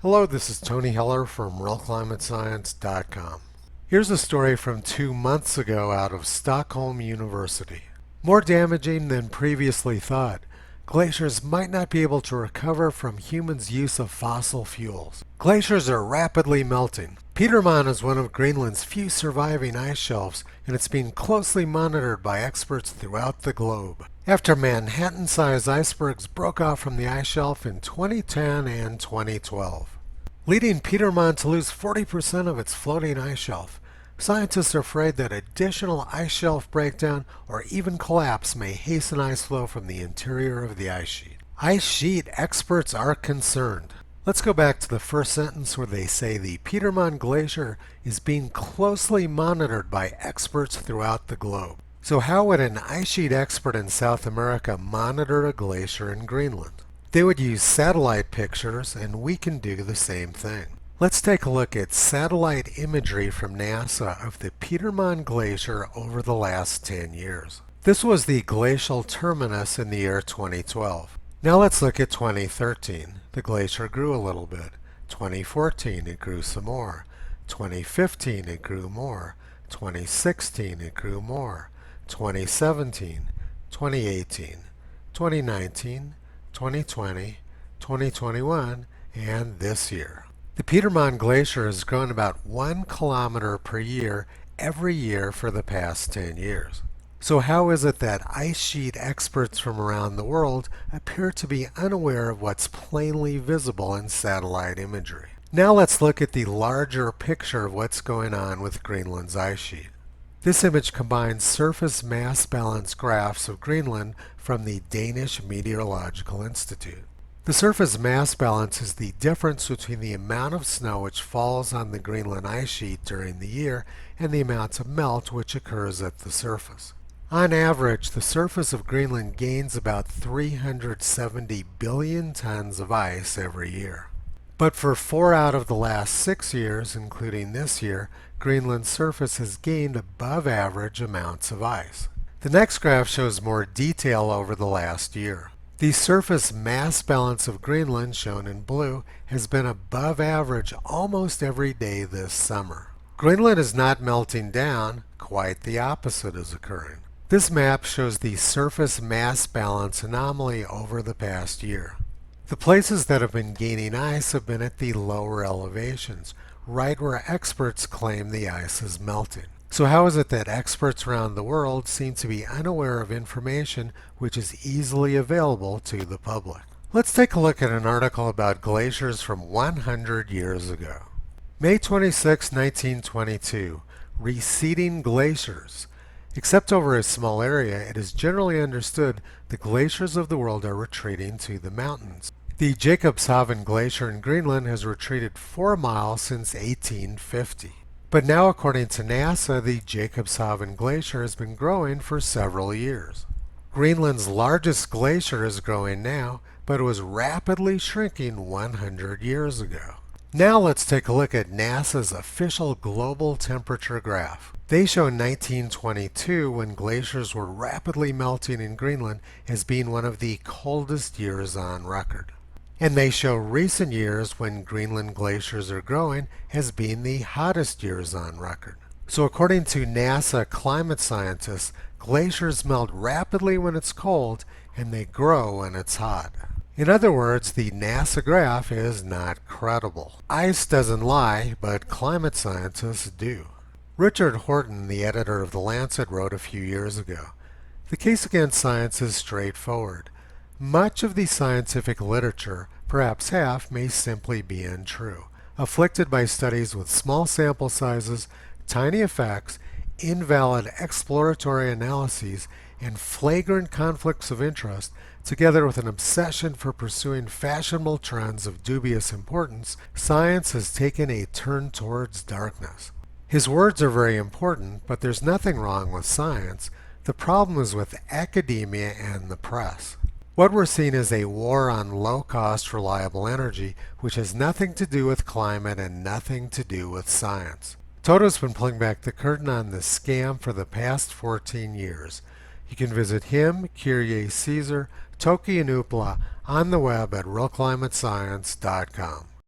Hello, this is Tony Heller from realclimatescience.com. Here's a story from 2 months ago out of Stockholm University. More damaging than previously thought, glaciers might not be able to recover from humans' use of fossil fuels. Glaciers are rapidly melting. Petermann is one of Greenland's few surviving ice shelves, and it's being closely monitored by experts throughout the globe. After Manhattan-sized icebergs broke off from the ice shelf in 2010 and 2012, leading Petermann to lose 40% of its floating ice shelf. Scientists are afraid that additional ice shelf breakdown or even collapse may hasten ice flow from the interior of the ice sheet. Ice sheet experts are concerned. Let's go back to the first sentence where they say the Petermann Glacier is being closely monitored by experts throughout the globe. So how would an ice sheet expert in South America monitor a glacier in Greenland? They would use satellite pictures, and we can do the same thing. Let's take a look at satellite imagery from NASA of the Petermann Glacier over the last 10 years. This was the glacial terminus in the year 2012. Now let's look at 2013. The glacier grew a little bit. 2014 it grew some more. 2015 it grew more. 2016 it grew more. 2017, 2018, 2019, 2020, 2021, and this year. The Petermann Glacier has grown about 1 kilometer per year every year for the past 10 years. So how is it that ice sheet experts from around the world appear to be unaware of what's plainly visible in satellite imagery? Now let's look at the larger picture of what's going on with Greenland's ice sheet. This image combines surface mass balance graphs of Greenland from the Danish Meteorological Institute. The surface mass balance is the difference between the amount of snow which falls on the Greenland ice sheet during the year and the amount of melt which occurs at the surface. On average, the surface of Greenland gains about 370 billion tons of ice every year. But for 4 out of the last 6 years, including this year, Greenland's surface has gained above average amounts of ice. The next graph shows more detail over the last year. The surface mass balance of Greenland, shown in blue, has been above average almost every day this summer. Greenland is not melting down, quite the opposite is occurring. This map shows the surface mass balance anomaly over the past year. The places that have been gaining ice have been at the lower elevations, right where experts claim the ice is melting. So how is it that experts around the world seem to be unaware of information which is easily available to the public? Let's take a look at an article about glaciers from 100 years ago. May 26, 1922, receding glaciers. Except over a small area, it is generally understood the glaciers of the world are retreating to the mountains. The Jakobshavn Glacier in Greenland has retreated 4 miles since 1850. But now, according to NASA, the Jakobshavn Glacier has been growing for several years. Greenland's largest glacier is growing now, but it was rapidly shrinking 100 years ago. Now let's take a look at NASA's official global temperature graph. They show 1922, when glaciers were rapidly melting in Greenland, as being one of the coldest years on record. And they show recent years, when Greenland glaciers are growing, as being the hottest years on record. So according to NASA climate scientists, glaciers melt rapidly when it's cold, and they grow when it's hot. In other words, the NASA graph is not credible. Ice doesn't lie, but climate scientists do. Richard Horton, the editor of The Lancet, wrote a few years ago, "The case against science is straightforward. Much of the scientific literature, perhaps half, may simply be untrue, afflicted by studies with small sample sizes, tiny effects, invalid exploratory analyses, and flagrant conflicts of interest, together with an obsession for pursuing fashionable trends of dubious importance. Science has taken a turn towards darkness." His words are very important, but there's nothing wrong with science. The problem is with academia and the press. What we're seeing is a war on low-cost, reliable energy, which has nothing to do with climate and nothing to do with science. Toto's been pulling back the curtain on this scam for the past 14 years. You can visit him, Kyrie Caesar, Toki, and Upla on the web at realclimatescience.com.